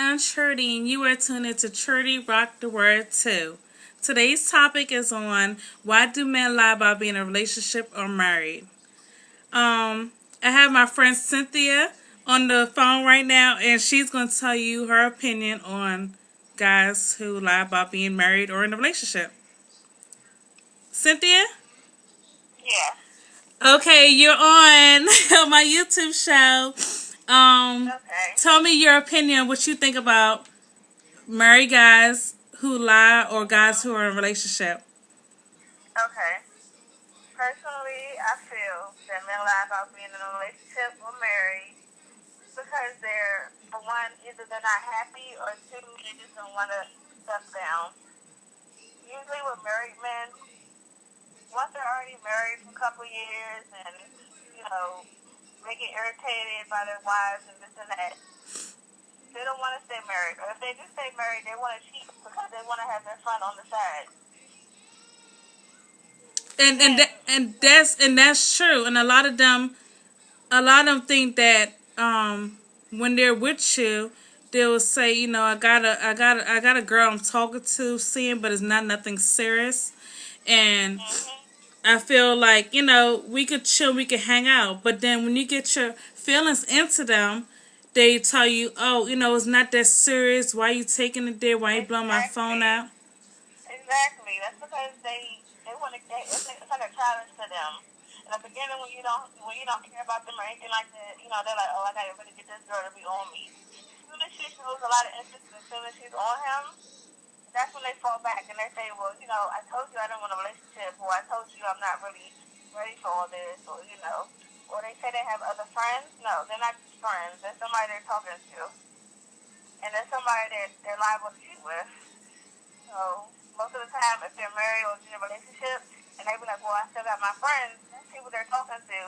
everyone, Trudy, and you are tuned into Trudy Rock the Word 2. Today's topic is on why do men lie about being in a relationship or married. I have my friend Cynthia on the phone right now, and she's going to tell you her opinion on guys who lie about being married or in a relationship. Cynthia? Yeah. Okay, you're on my YouTube show. Okay. Tell me your opinion, what you think about married guys who lie or guys who are in a relationship. Okay. Personally, I feel that men lie about being in a relationship or married because they're, for one, either they're not happy or two, they just don't want to step down. Usually with married men, once they're already married for a couple of years and, you know, they get irritated by their wives and this and that, they don't want to stay married. Or if they do stay married, they want to cheat because they want to have their fun on the side. And that's true. And a lot of them think that when they're with you, they will say, I got a girl I'm talking to, seeing, but it's not nothing serious. And Mm-hmm. I feel like we could chill, we could hang out, but then when you get your feelings into them, they tell you, oh, it's not that serious. Why you taking it there? Why you blowing my phone Exactly. out? Exactly. That's because they want to get it's like a challenge to them. In the beginning, when you don't care about them or anything like that, they're like, oh, I gotta really get this girl to be on me. As soon as she shows a lot of interest, as soon as she's on him, that's when they fall back and they say, well, I told you I don't want a relationship, or I told you I'm not really ready for all this, or they say they have other friends. No, they're not just friends. They're somebody they're talking to, and they're somebody that they're liable to cheat with. So most of the time, if they're married or in a relationship, and they be like, "Well, I still got my friends," that's people they're talking to,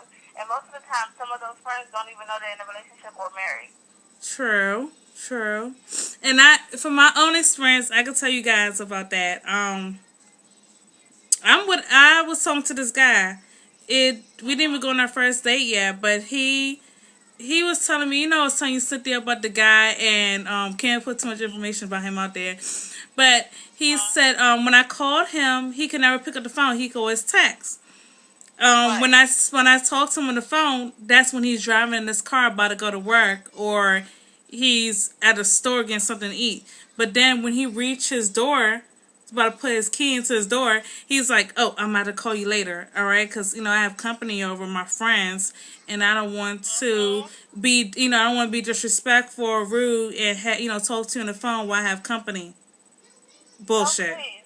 and most of the time, some of those friends don't even know they're in a relationship or married. True, true. And from my own experience, I can tell you guys about that. I was talking to this guy. We didn't even go on our first date yet, but he was telling me, I was telling you Cynthia about the guy, and can't put too much information about him out there. But he said when I called him, he could never pick up the phone. He could always text. When Right. I talk to him on the phone, that's when he's driving in his car about to go to work, or he's at a store getting something to eat. But then when he reached his door, he's about to put his key into his door, he's like, "Oh, I'm about to call you later, all right? Because I have company over, my friends, and I don't want to Mhm. I don't want to be disrespectful or rude and talk to you on the phone while I have company." Oh, Bullshit. please.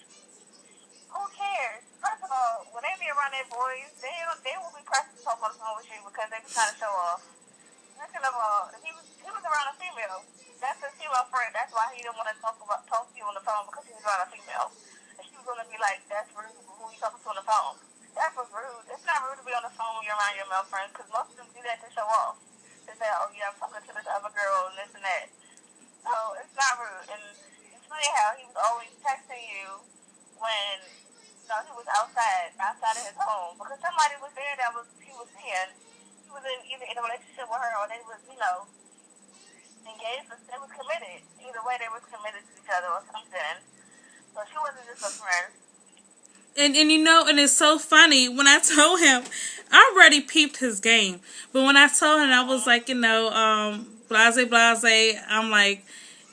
Who cares? First of all, when they be around their boys, they will be pressed to talk on the phone with you because they be trying to show off. Second of all, if he was around a female, that's his female friend. That's why he didn't want to talk to you on the phone because he was around a female. And she was gonna be like, "That's rude. Who you talking to on the phone?" That was rude. It's not rude to be on the phone when you're around your male friends because most of them do that to show off. They say, "Oh yeah, I'm talking to this other girl and this and that." So it's not rude. And it's funny how he was always texting you when he was outside of his home because somebody was there that was he was seeing. He was either in a relationship with her or they was engaged, but they was committed. Either way, they was committed to each other or something. So she wasn't just a friend. And it's so funny when I told him, I already peeped his game, but when I told him, I was Mm-hmm. like, blase. I'm like,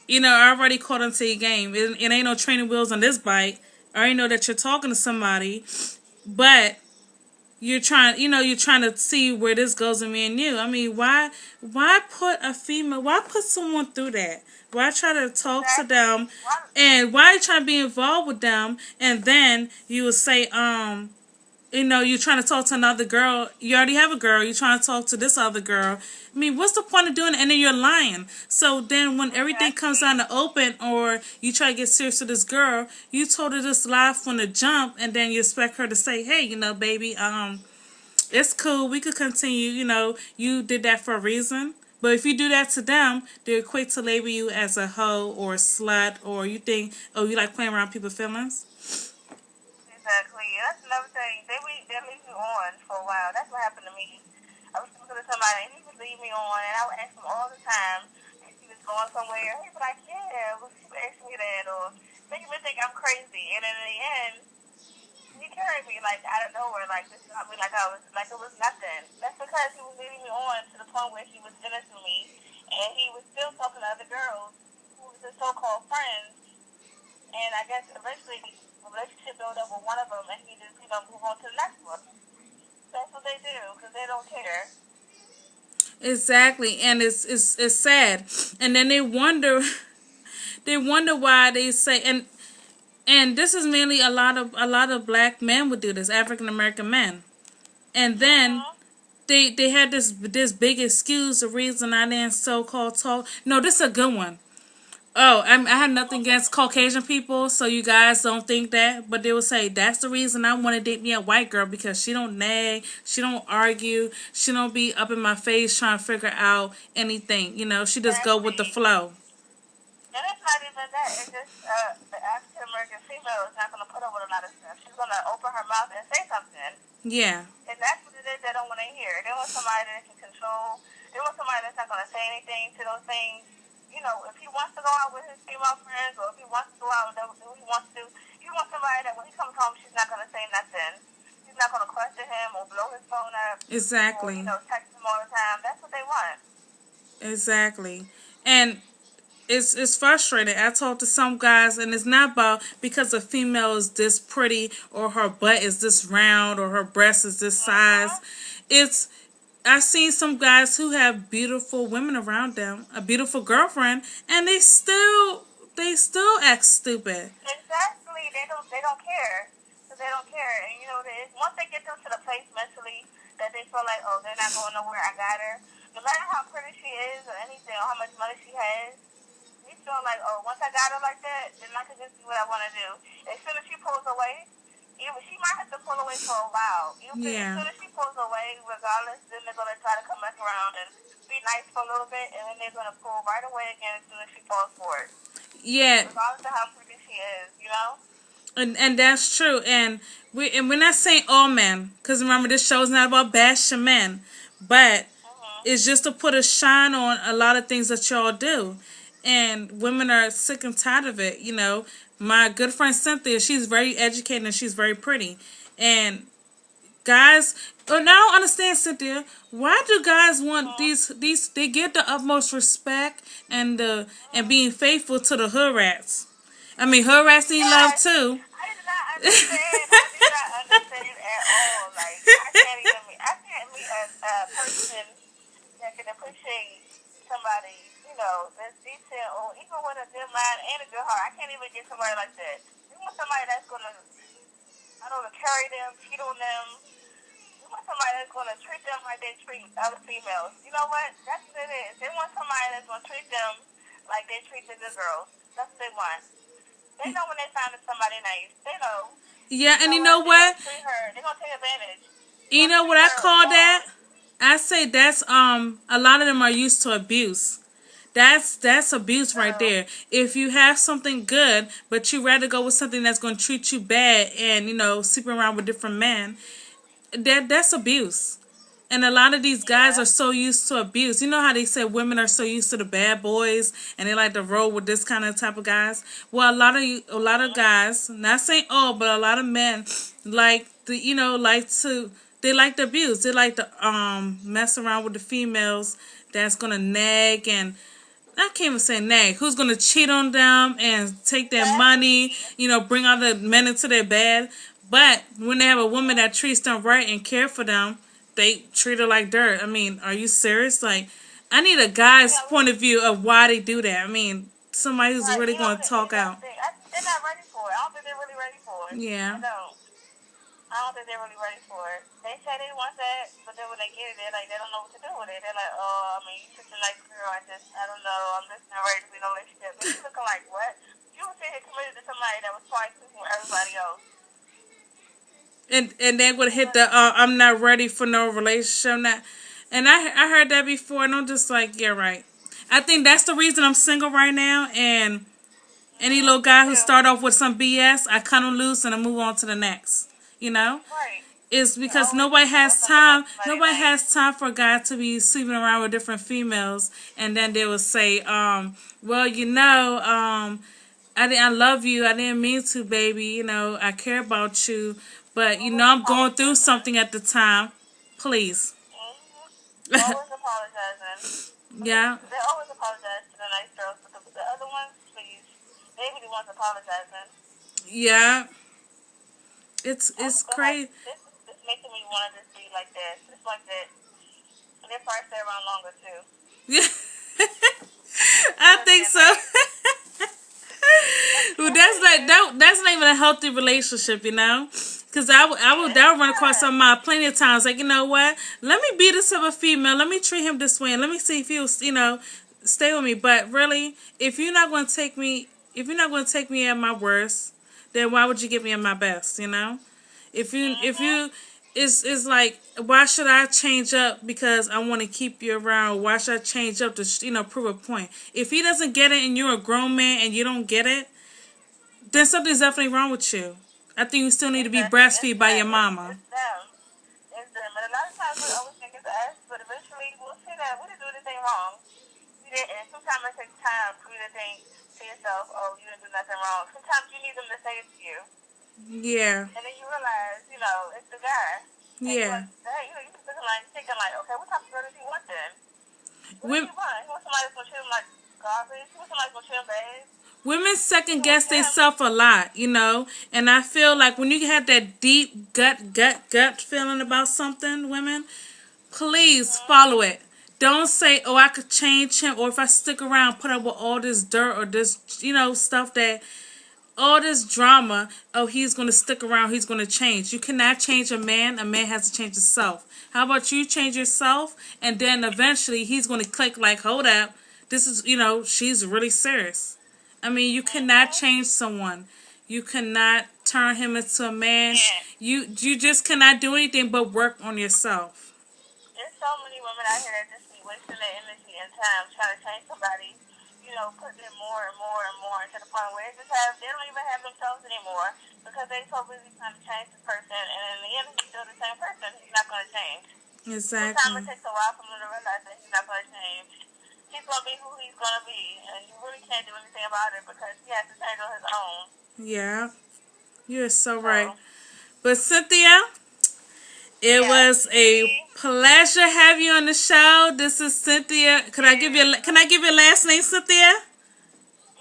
I already caught onto your game. It ain't no training wheels on this bike. I already know that you're talking to somebody, but you're trying to see where this goes in me and you. I mean, why why put someone through that? Why try to talk to them, Exactly. What? and why try to be involved with them, and then you would say, you're trying to talk to another girl. You already have a girl. You're trying to talk to this other girl. I mean, what's the point of doing it? And then you're lying. So then when everything comes out in Exactly. the open, or you try to get serious with this girl, you told her this lie from the jump, and then you expect her to say, hey, baby, it's cool. We could continue. You did that for a reason. But if you do that to them, they're quick to label you as a hoe or a slut, or you think, oh, you like playing around people's feelings. Exactly. That's another thing. They leave you on for a while. That's what happened to me. I was talking to somebody and he would leave me on, and I would ask him all the time. He was going somewhere. He'd be like, yeah, well, she asked me that, or making me think I'm crazy. And then in the end, he carried me like out of nowhere, like this got me like I was like it was nothing. That's because he was leading me on to the point where he was innocent me, and he was still talking to other girls who was his so-called friends. And I guess eventually a relationship built up with one of them, and he just move on to the next one. That's what they do because they don't care. Exactly, and it's sad, and then they wonder why they say and this is mainly a lot of black men would do this, African American men, and then Mhm. they had this big excuse, the reason I didn't so called talk. No, this is a good one. Oh, I have nothing against Caucasian people, so you guys don't think that. But they will say that's the reason I want to date me a white girl because she don't nag, she don't argue, she don't be up in my face trying to figure out anything. She just go with the Exactly. flow. And it's not even that. It's just the African American female is not going to put up with a lot of stuff. She's going to open her mouth and say something. Yeah, And that's what it is they don't want to hear. They want somebody that can control. They want somebody that's not going to say anything to those things. You know, if he wants to go out with his female friends or if he wants to go out and do what he wants to do, you want somebody that when he comes home, she's not going to say nothing. She's not going to question him or blow his phone up or, exactly, text him all the time. That's what they want. exactly. And it's frustrating. I talk to some guys, and it's not about because a female is this pretty or her butt is this round or her breast is this size. Mm-hmm. It's I've seen some guys who have beautiful women around them, a beautiful girlfriend, and they still act stupid. Exactly. They don't care. So they don't care. And once they get them to the place mentally that they feel like, oh, they're not going nowhere. I got her. No matter how pretty she is or anything or how much money she has, they feel like, oh, once I got her like that, then I can just do what I want to do. As soon as she pulls away, even she might have to pull away for a while. As Yeah, soon as she pulls away, regardless, then they're gonna try to come back around and be nice for a little bit, and then they're gonna pull right away again as soon as she falls for it yeah, regardless of how pretty she is. and that's true. And we're not saying all men, because remember this show is not about bashing men, but Mhm. it's just to put a shine on a lot of things that y'all do. And women are sick and tired of it. My good friend Cynthia, she's very educated and she's very pretty. And guys, and I don't understand, Cynthia. Why do guys want Mhm. these? They get the utmost respect and Mhm. being faithful to the hood rats. I mean, hood rats need love Yes, too. I do not understand. I do not understand at all. Like I can't meet a person that can appreciate somebody, that's decent or even with a good mind and a good heart. I can't even get somebody like that. You want somebody that's gonna, I don't know, carry them, cheat on them. You want somebody that's gonna treat them like they treat other females. You know what? That's what it is. They want somebody that's gonna treat them like they treat the good girls. That's what they want. They know when they find somebody nice. They know. Yeah, You and know you know what? They're gonna what? treat her. They're gonna take advantage. They're You gonna know treat what I her call that? wrong. I say that's a lot of them are used to abuse. That's abuse right Uh, there. If you have something good, but you rather go with something that's going to treat you bad and sleeping around with different men, that's abuse. And a lot of these guys yeah. are so used to abuse. You know how they say women are so used to the bad boys and they like to roll with this kind of type of guys. Well, a lot of Mhm. guys, not saying all, but a lot of men like they like the abuse. They like to mess around with the females that's gonna nag and I can't even say nag. Who's gonna cheat on them and take their money? Exactly. Bring all the men into their bed. But when they have a woman Mhm. that treats them right and care for them, they treat her like dirt. I mean, are you serious? Like, I need a guy's Yeah. point of view of why they do that. I mean, somebody who's Right. really going to talk And that's out. the thing. They're not ready for it. I don't think they're really ready for it. I Yeah. don't. I don't think they're really ready for it. They say they want that, but then when they get it, they're like, they don't know what to do with it. They're like, oh, I mean, you're such a nice girl. I don't know. I'm just not ready to be in a relationship. And you looking like, what? You were sitting here committed to somebody that was twice from everybody else. And they would hit the But, I'm not ready for no relationship. Not, and I heard that before, and I'm just like, yeah, right. I think that's the reason I'm single right now, and any little me guy who too. start off with some BS, I cut him loose and I move on to the next. You know, Right. is You're because always nobody thinking about has something else time. somebody Nobody like. has time for a guy to be sleeping around with different females, and then they will say, well, I love you. I didn't mean to, baby. I care about you, but Always I'm going through apologizing. something at the time. Please. Mm-hmm. Always apologizing. Because Yeah, they always apologize to the nice girls, but the other ones, please, they be the ones apologizing. yeah. It's Oh God, crazy. this making me want to just be like this, just like that. And they probably stay around longer too. Yeah, I Instead of think being so. nice. Well, I that's really like do. that. That's not even a healthy relationship, Because Yeah, that it's would run across not. some mind plenty of times. Like, you know what? Let me be this other female. Let me treat him this way, and let me see if he'll, stay with me. But really, if you're not going to take me at my worst, then why would you get me at my best? If Mm-hmm. you, it's like, why should I change up because I want to keep you around? Why should I change up to prove a point? If he doesn't get it and you're a grown man and you don't get it, then something's definitely wrong with you. I think you still need to be Exactly. It's breastfeed by that. your mama. It's them. It's them. And a lot of times we always think it's us, but eventually we'll see that we didn't do anything wrong. You didn't. Sometimes it takes time for you to think to yourself, oh, you didn't do nothing wrong. Sometimes you need them to say it to you. Yeah, And then you realize, it's the guy. And you're yeah. like, hey, you just looking like, thinking like, okay, what type of girl does he want then? What does Women, he want? He wants somebody that's going to treat him like garbage. He wants somebody that's going to treat him bad. women He second don't want guess to get him. themselves a lot. And I feel like when you have that deep gut feeling about something, women, please Mm-hmm. follow it. Don't say, oh, I could change him, or if I stick around, put up with all this dirt or this, stuff that all this drama, oh, he's going to stick around, he's going to change. You cannot change a man. A man has to change himself. How about you change yourself, and then eventually he's going to click like, hold up, this is, she's really serious. I mean, you cannot Mm-hmm. change someone. You cannot turn him into a You man. can't. You just cannot do anything but work on yourself. There's so many women out here that just be wasting their energy and time trying to change somebody, putting in more and more and more to the point where they don't even have themselves anymore because they're so busy trying to change this person, and in the end, he's still the same person. He's not going to change. Sometimes it Exactly. takes a while for them to realize that he's not going to change. He's going to be who he's going to be, and you really can't do anything about it because he has to change on his own. Yeah, you're so right. So, But Cynthia, it yes, was a sweetie. pleasure having you on the show. This is Cynthia. Can I give your last name, Cynthia?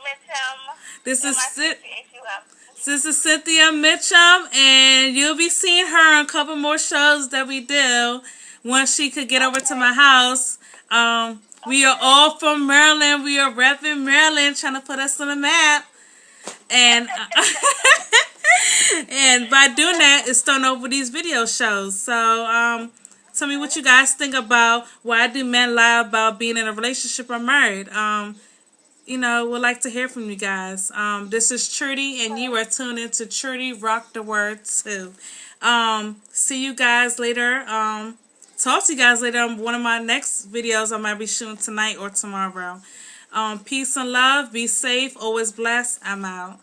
Mitchum, This is M-I-C-C-H-U-M. this is Cynthia Mitchum, and you'll be seeing her on a couple more shows that we do once she could get over to Okay, my house. We are okay. all from Maryland. We are repping Maryland, trying to put us on the map. And and by doing that, it's starting over these video shows. So tell me what you guys think about why do men lie about being in a relationship or married. Would like to hear from you guys. This is Trudy, and you Okay. are tuned into Trudy Rock the Word too. See you guys later. Talk to you guys later on one of my next videos I might be shooting tonight or tomorrow. Peace and love. Be safe. Always blessed. I'm out.